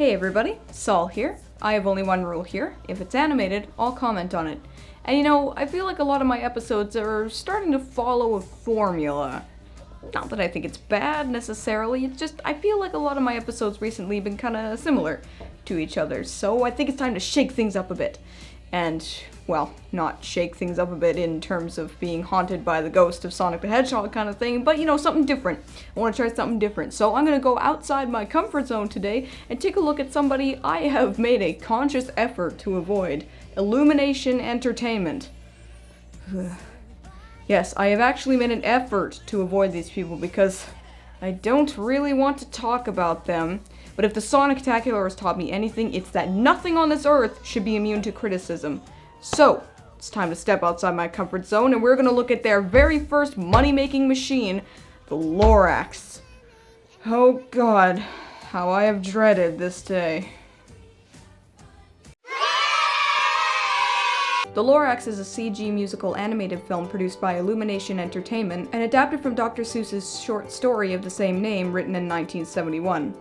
Hey everybody, Sol here. I have only one rule here. If it's animated, I'll comment on it. And you know, I feel like a lot of my episodes are starting to follow a formula. Not that I think it's bad necessarily, it's just I feel like a lot of my episodes recently have been kinda similar to each other, so I think it's time to shake things up a bit. And, well, not shake things up a bit in terms of being haunted by the ghost of Sonic the Hedgehog kind of thing, but you know, something different. I want to try something different. So I'm going to go outside my comfort zone today and take a look at somebody I have made a conscious effort to avoid. Illumination Entertainment. Yes, I have actually made an effort to avoid these people because I don't really want to talk about them. But if the Sonic-tacular has taught me anything, it's that nothing on this earth should be immune to criticism. So, it's time to step outside my comfort zone, and we're gonna look at their very first money-making machine, the Lorax. Oh god, how I have dreaded this day. The Lorax is a CG musical animated film produced by Illumination Entertainment and adapted from Dr. Seuss's short story of the same name written in 1971.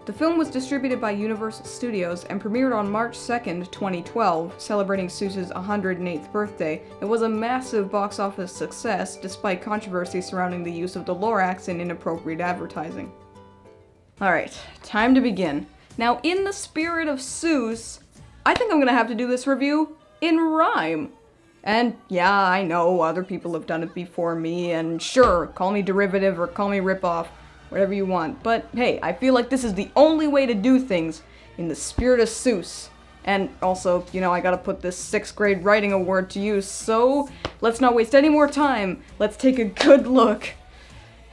The film was distributed by Universal Studios and premiered on March 2nd, 2012, celebrating Seuss's 108th birthday. It was a massive box office success, despite controversy surrounding the use of the Lorax in inappropriate advertising. Alright, time to begin. Now, in the spirit of Seuss, I think I'm gonna have to do this review in rhyme. And yeah, I know, other people have done it before me, and sure, call me derivative or call me ripoff. Whatever you want, but hey, I feel like this is the only way to do things in the spirit of Seuss. And also, you know, I gotta put this 6th grade writing award to use, so let's not waste any more time. Let's take a good look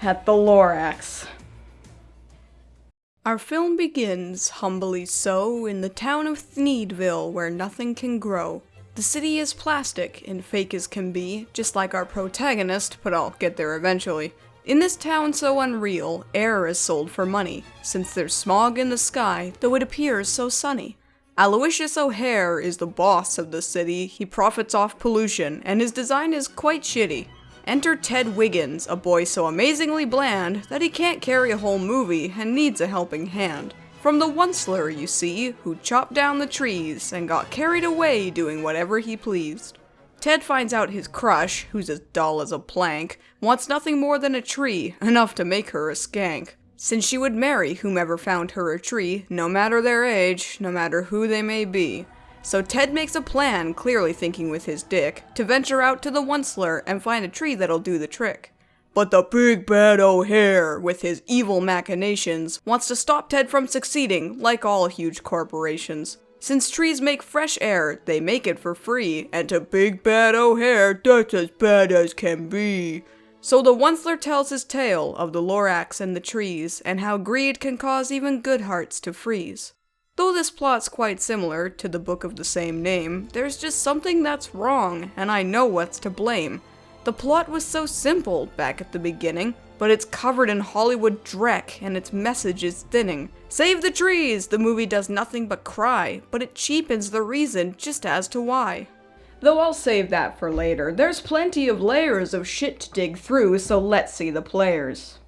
at the Lorax. Our film begins, humbly so, in the town of Thneedville, where nothing can grow. The city is plastic and fake as can be, just like our protagonist, but I'll get there eventually. In this town so unreal, air is sold for money, since there's smog in the sky, though it appears so sunny. Aloysius O'Hare is the boss of the city, he profits off pollution, and his design is quite shitty. Enter Ted Wiggins, a boy so amazingly bland that he can't carry a whole movie and needs a helping hand. From the Once-ler, you see, who chopped down the trees and got carried away doing whatever he pleased. Ted finds out his crush, who's as dull as a plank, wants nothing more than a tree, enough to make her a skank. Since she would marry whomever found her a tree, no matter their age, no matter who they may be. So Ted makes a plan, clearly thinking with his dick, to venture out to the Once-ler and find a tree that'll do the trick. But the big bad O'Hare, with his evil machinations, wants to stop Ted from succeeding, like all huge corporations. Since trees make fresh air, they make it for free, and to Big Bad O'Hare, that's as bad as can be. So the Once-ler tells his tale of the Lorax and the trees, and how greed can cause even good hearts to freeze. Though this plot's quite similar to the book of the same name, there's just something that's wrong, and I know what's to blame. The plot was so simple back at the beginning, but it's covered in Hollywood dreck, and its message is thinning. Save the trees! The movie does nothing but cry, but it cheapens the reason just as to why. Though I'll save that for later, there's plenty of layers of shit to dig through, so let's see the players.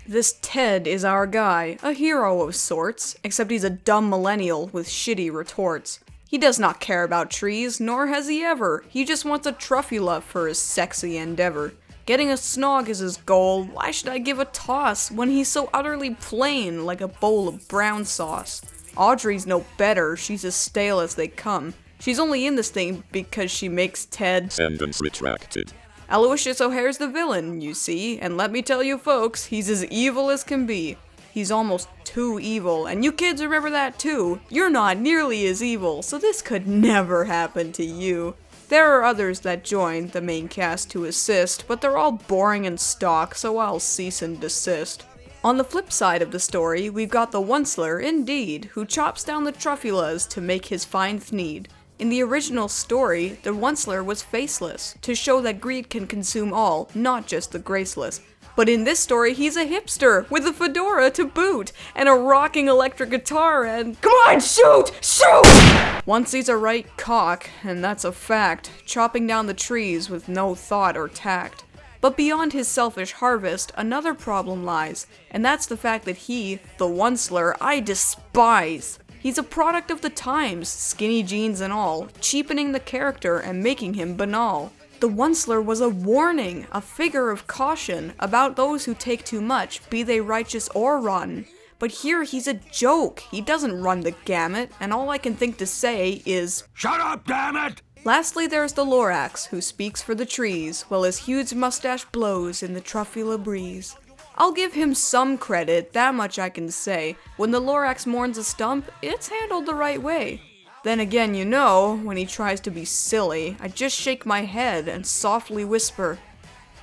This Ted is our guy, a hero of sorts, except he's a dumb millennial with shitty retorts. He does not care about trees, nor has he ever. He just wants a truffula for his sexy endeavor. Getting a snog is his goal, why should I give a toss when he's so utterly plain like a bowl of brown sauce? Audrey's no better, she's as stale as they come. She's only in this thing because she makes Ted— Sentence retracted. Aloysius O'Hare's the villain, you see, and let me tell you folks, he's as evil as can be. He's almost too evil, and you kids remember that too. You're not nearly as evil, so this could never happen to you. There are others that join the main cast to assist, but they're all boring and stock, so I'll cease and desist. On the flip side of the story, we've got the Once-ler, indeed, who chops down the truffulas to make his fine thneed. In the original story, the Once-ler was faceless, to show that greed can consume all, not just the graceless. But in this story, he's a hipster, with a fedora to boot, and a rocking electric guitar, and— Come on, shoot! Shoot! Once he's a right cock, and that's a fact, chopping down the trees with no thought or tact. But beyond his selfish harvest, another problem lies, and that's the fact that he, the Once-ler, I despise. He's a product of the times, skinny jeans and all, cheapening the character and making him banal. The Once-ler was a warning, a figure of caution, about those who take too much, be they righteous or rotten. But here he's a joke, he doesn't run the gamut, and all I can think to say is, "Shut up, damn it!" Lastly, there's the Lorax, who speaks for the trees, while his huge mustache blows in the Truffula breeze. I'll give him some credit, that much I can say. When the Lorax mourns a stump, it's handled the right way. Then again, you know, when he tries to be silly, I just shake my head and softly whisper,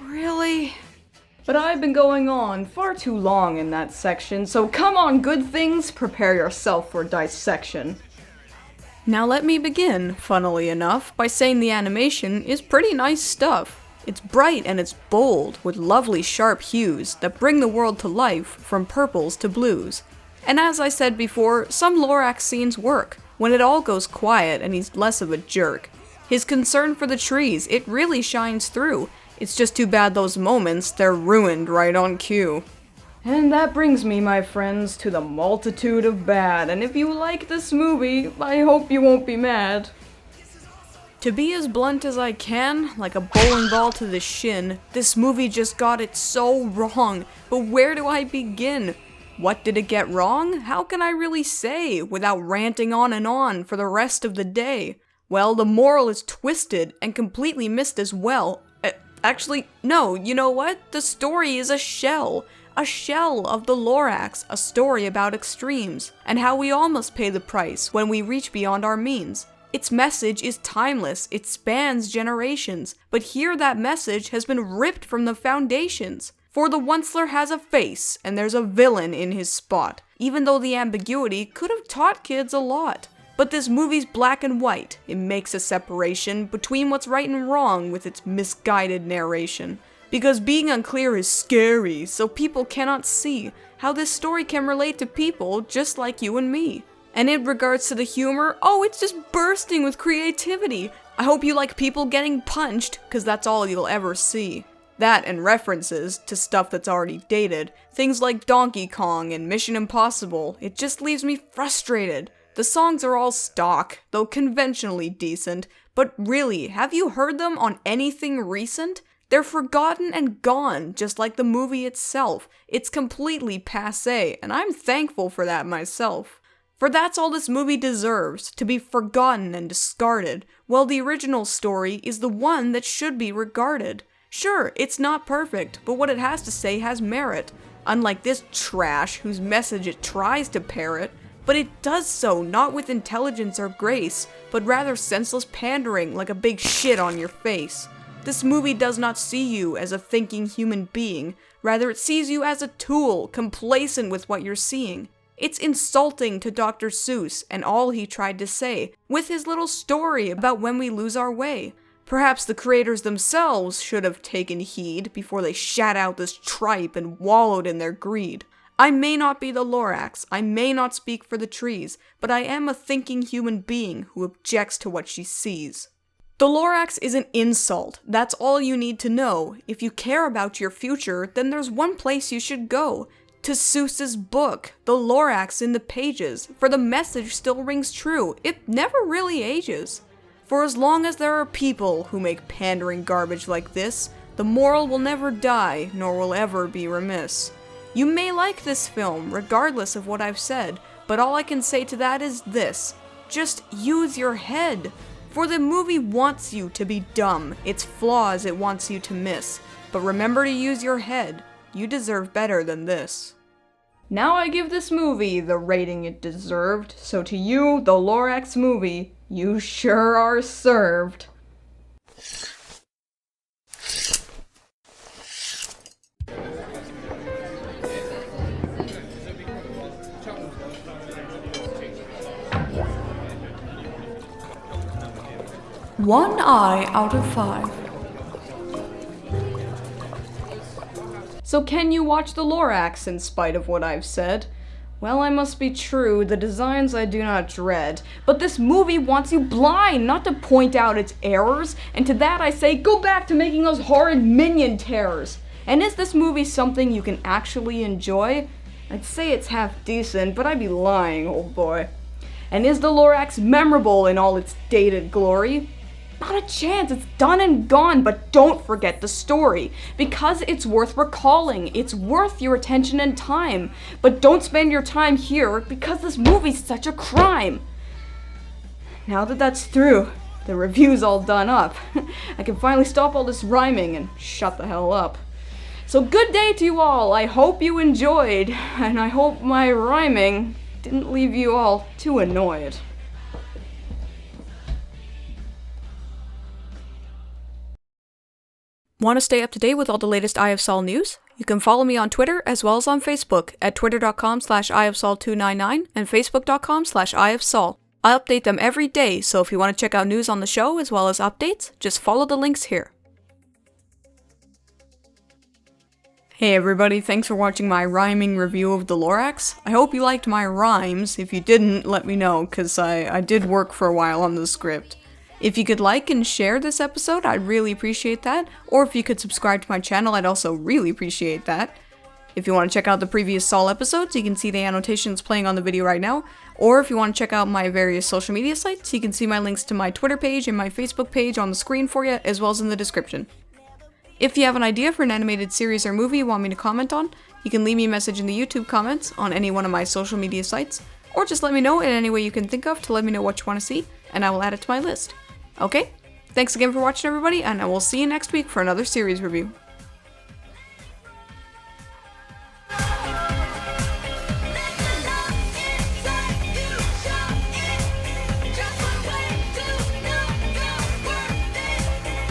"Really?" But I've been going on far too long in that section, so come on, good things, prepare yourself for dissection. Now let me begin, funnily enough, by saying the animation is pretty nice stuff. It's bright and it's bold, with lovely sharp hues that bring the world to life from purples to blues. And as I said before, some Lorax scenes work, when it all goes quiet and he's less of a jerk. His concern for the trees, it really shines through. It's just too bad those moments, they're ruined right on cue. And that brings me, my friends, to the multitude of bad, and if you like this movie, I hope you won't be mad. To be as blunt as I can, like a bowling ball to the shin, this movie just got it so wrong, but where do I begin? What did it get wrong? How can I really say, without ranting on and on for the rest of the day? Well, the moral is twisted and completely missed as well. Actually, no, you know what? The story is a shell of the Lorax, a story about extremes, and how we all must pay the price when we reach beyond our means. Its message is timeless, it spans generations, but here that message has been ripped from the foundations. For the Once-ler has a face, and there's a villain in his spot, even though the ambiguity could have taught kids a lot. But this movie's black and white. It makes a separation between what's right and wrong with its misguided narration. Because being unclear is scary, so people cannot see how this story can relate to people just like you and me. And in regards to the humor, oh, it's just bursting with creativity. I hope you like people getting punched, because that's all you'll ever see. That and references to stuff that's already dated. Things like Donkey Kong and Mission Impossible. It just leaves me frustrated. The songs are all stock, though conventionally decent, but really, have you heard them on anything recent? They're forgotten and gone, just like the movie itself. It's completely passé, and I'm thankful for that myself. For that's all this movie deserves, to be forgotten and discarded, while the original story is the one that should be regarded. Sure, it's not perfect, but what it has to say has merit, unlike this trash whose message it tries to parrot. But it does so not with intelligence or grace, but rather senseless pandering like a big shit on your face. This movie does not see you as a thinking human being, rather it sees you as a tool, complacent with what you're seeing. It's insulting to Dr. Seuss and all he tried to say, with his little story about when we lose our way. Perhaps the creators themselves should have taken heed before they shat out this tripe and wallowed in their greed. I may not be the Lorax, I may not speak for the trees, but I am a thinking human being who objects to what she sees. The Lorax is an insult, that's all you need to know. If you care about your future, then there's one place you should go. To Seuss's book, The Lorax in the Pages, for the message still rings true, it never really ages. For as long as there are people who make pandering garbage like this, the moral will never die, nor will ever be remiss. You may like this film, regardless of what I've said, but all I can say to that is this: just use your head. For the movie wants you to be dumb, its flaws it wants you to miss. But remember to use your head. You deserve better than this. Now I give this movie the rating it deserved, so to you, the Lorax movie, you sure are served. One eye out of 5. So can you watch the Lorax in spite of what I've said? Well, I must be true, the designs I do not dread, but this movie wants you blind, not to point out its errors, and to that I say, go back to making those horrid minion terrors! And is this movie something you can actually enjoy? I'd say it's half decent, but I'd be lying, old boy. And is the Lorax memorable in all its dated glory? Not a chance, it's done and gone, but don't forget the story, because it's worth recalling, it's worth your attention and time, but don't spend your time here, because this movie's such a crime. Now that that's through, the review's all done up, I can finally stop all this rhyming and shut the hell up. So good day to you all, I hope you enjoyed, and I hope my rhyming didn't leave you all too annoyed. Want to stay up to date with all the latest EyeofSol news? You can follow me on Twitter as well as on Facebook at twitter.com/EyeofSol299 and facebook.com/EyeofSol. I update them every day, so if you want to check out news on the show as well as updates, just follow the links here. Hey everybody, thanks for watching my rhyming review of the Lorax. I hope you liked my rhymes. If you didn't, let me know, cause I did work for a while on the script. If you could like and share this episode, I'd really appreciate that. Or if you could subscribe to my channel, I'd also really appreciate that. If you want to check out the previous Sol episodes, you can see the annotations playing on the video right now. Or if you want to check out my various social media sites, you can see my links to my Twitter page and my Facebook page on the screen for you, as well as in the description. If you have an idea for an animated series or movie you want me to comment on, you can leave me a message in the YouTube comments on any one of my social media sites, or just let me know in any way you can think of to let me know what you want to see, and I will add it to my list. Okay? Thanks again for watching everybody, and I will see you next week for another series review.